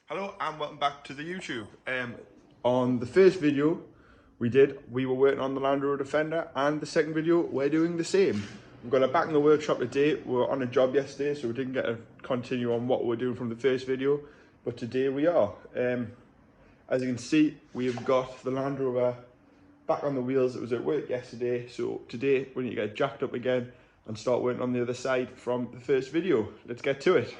Hello and welcome back to the YouTube. On the first video we were working on the Land Rover Defender, and the second video we're doing the same. We've got it back in the workshop today. We were on a job yesterday, so we didn't get to continue on what we were doing from the first video, but today we are. As you can see, we've got the Land Rover back on the wheels. It was at work yesterday, so today we need to get jacked up again and start working on the other side from the first video. Let's get to it.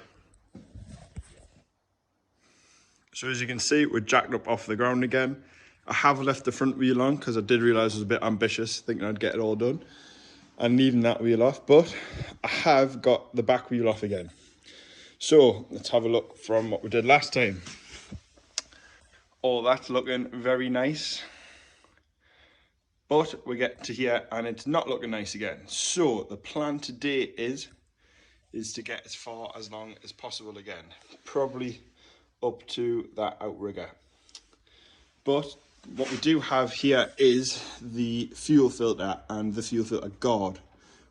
So as you can see, we're jacked up off the ground again. I have left the front wheel on because I did realise I was a bit ambitious, thinking I'd get it all done and leaving that wheel off, but I have got the back wheel off again. So let's have a look from what we did last time. All that's looking very nice, but we get to here and it's not looking nice again. So the plan today is to get as far as long as possible again, probably up to that outrigger. But what we do have here is the fuel filter and the fuel filter guard,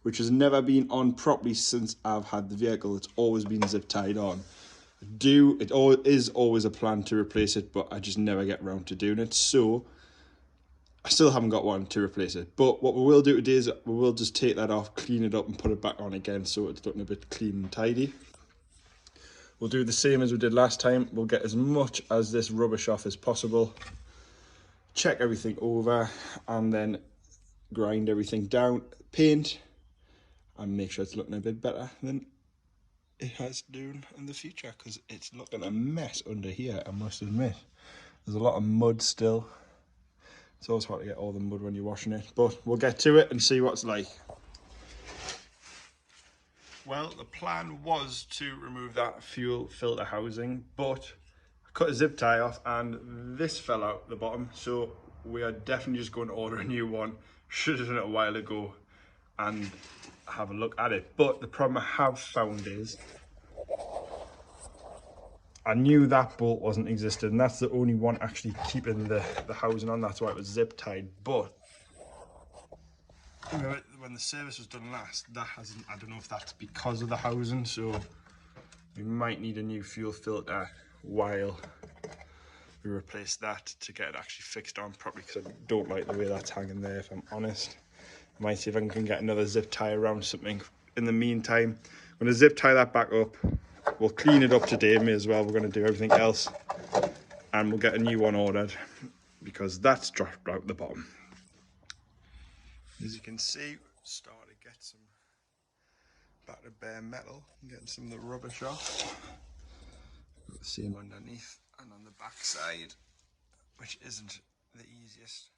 which has never been on properly since I've had the vehicle. It's always been zip tied on. It is always a plan to replace it, but I just never get around to doing it. So I still haven't got one to replace it. But what we will do today is we will just take that off, clean it up and put it back on again so it's looking a bit clean and tidy. We'll do the same as we did last time. We'll get as much as this rubbish off as possible, check everything over, and then grind everything down, paint, and make sure it's looking a bit better than it has done in the future, because it's looking a mess under here, I must admit. There's a lot of mud still. It's always hard to get all the mud when you're washing it, but we'll get to it and see what it's like. Well, the plan was to remove that fuel filter housing, but I cut a zip tie off and this fell out the bottom, so we are definitely just going to order a new one. Should have done it a while ago and have a look at it. But the problem I have found is I knew that bolt wasn't existed, and that's the only one actually keeping the housing on. That's why it was zip tied. But when the service was done last, that hasn't, I don't know if that's because of the housing, so we might need a new fuel filter while we replace that to get it actually fixed on properly, because I don't like the way that's hanging there, if I'm honest. I might see if I can get another zip tie around something. In the meantime, I'm going to zip tie that back up. We'll clean it up today, may as well. We're going to do everything else, and we'll get a new one ordered because that's dropped out the bottom. As you can see, starting to get some back to bare metal and getting some of the rubbish off. Got the same underneath and on the back side, which isn't the easiest.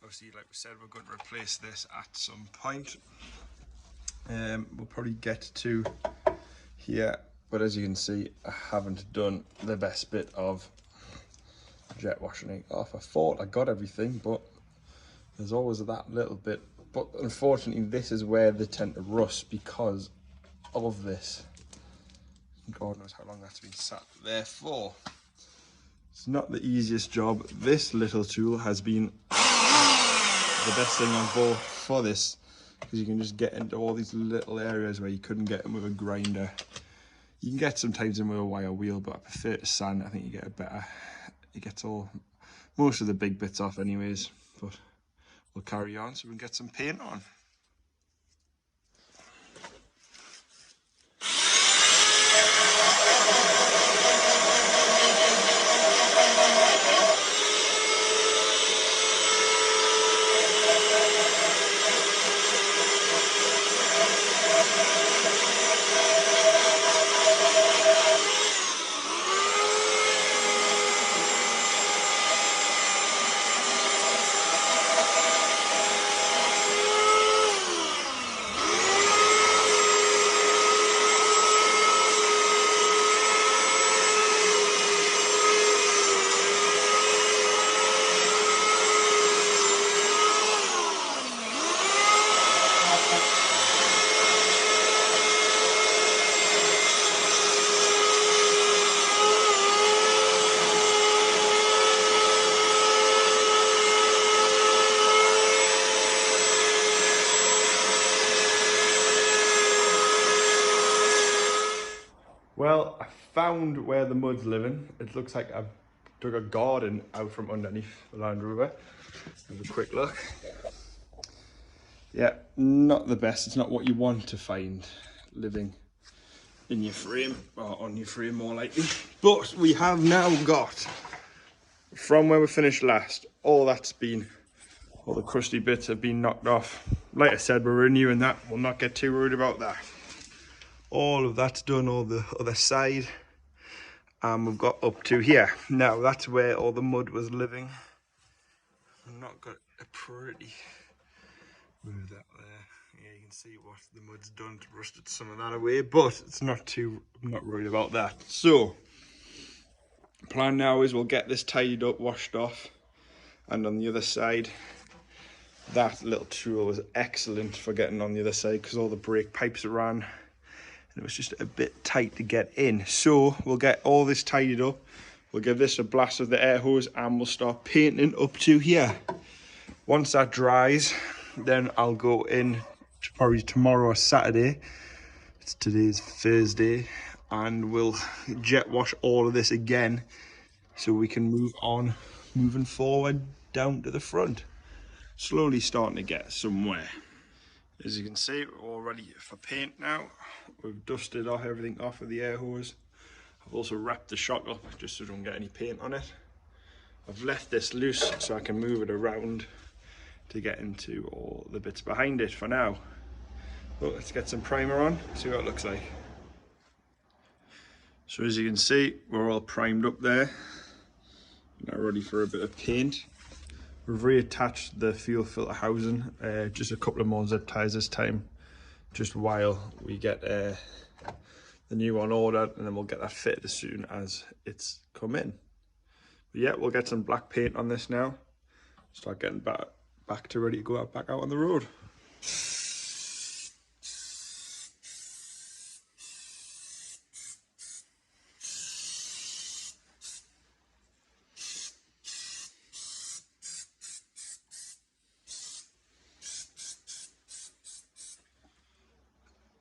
Obviously, like we said, we're going to replace this at some point. We'll probably get to here, but as you can see, I haven't done the best bit of jet washing it off. I thought I got everything, but there's always that little bit. But unfortunately, this is where they tend to rust because of this. God knows how long that's been sat there for. It's not the easiest job. This little tool has been the best thing on board for this, because you can just get into all these little areas where you couldn't get them with a grinder. You can get sometimes in with a wire wheel, but I prefer to sand. I think you get a better, it gets most of the big bits off anyways. But we'll carry on so we can get some paint on. found where the mud's living. It looks like I've dug a garden out from underneath the Land Rover. Have a quick look. Yeah, not the best. It's not what you want to find living in your frame, or on your frame more likely. But we have now got, from where we finished last, all the crusty bits have been knocked off. Like I said, we're renewing that. We'll not get too worried about that. All of that's done, all the other side. And we've got up to here. Now, that's where all the mud was living. I've not got a pretty... Move that there. Yeah, you can see what the mud's done to rusted some of that away, but it's not too, I'm not worried about that. So, plan now is we'll get this tidied up, washed off, and on the other side, that little tool was excellent for getting on the other side because all the brake pipes ran and it was just a bit tight to get in. So we'll get all this tidied up, we'll give this a blast with the air hose, and we'll start painting up to here. Once that dries, then I'll go in probably tomorrow or Saturday. Today's Thursday, and we'll jet wash all of this again so we can move on, moving forward down to the front. Slowly starting to get somewhere. As you can see, we're all ready for paint now. We've dusted off everything off with the air hose. I've also wrapped the shock up just so I don't get any paint on it. I've left this loose so I can move it around to get into all the bits behind it for now. But let's get some primer on, see what it looks like. So as you can see, we're all primed up there. Now ready for a bit of paint. We've reattached the fuel filter housing, just a couple of more zip ties this time, just while we get the new one ordered, and then we'll get that fitted as soon as it's come in. But yeah, we'll get some black paint on this now, start getting back to ready to go out back out on the road.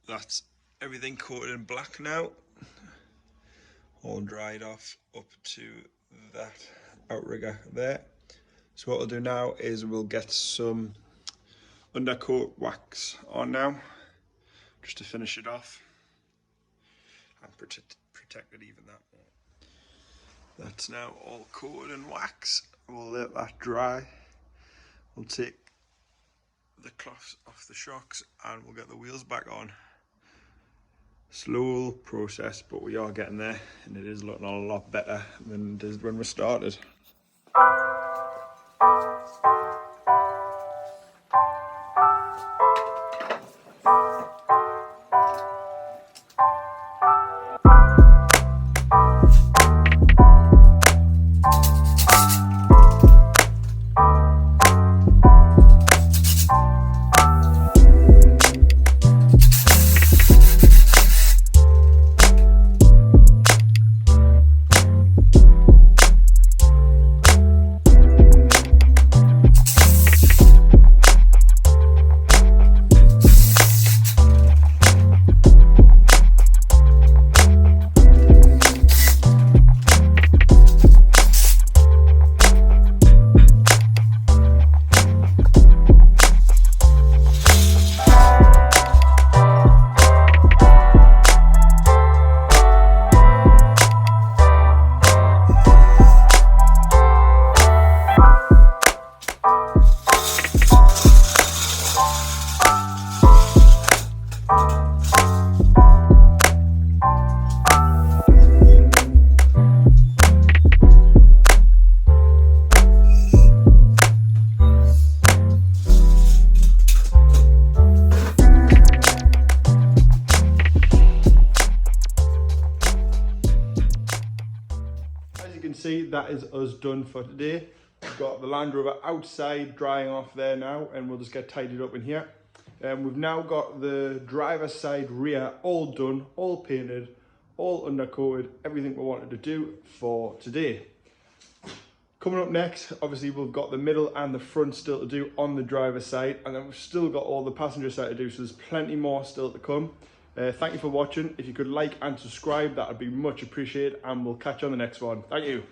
That's everything coated in black now, all dried off up to that outrigger there. So what we'll do now is we'll get some undercoat wax on now, just to finish it off and protect it even that more. That's now all coated in wax. We'll let that dry. We'll take the cloths off the shocks and we'll get the wheels back on. Slow process, but we are getting there, and it is looking a lot better than it did when we started. See, that is us done for today. We've got the Land Rover outside drying off there now, and we'll just get tidied up in here. We've now got the driver's side rear all done, all painted, all undercoated, everything we wanted to do for today. Coming up next, obviously we've got the middle and the front still to do on the driver's side, and then we've still got all the passenger side to do, so there's plenty more still to come. Thank you for watching. If you could like and subscribe, that would be much appreciated, and we'll catch you on the next one. Thank you.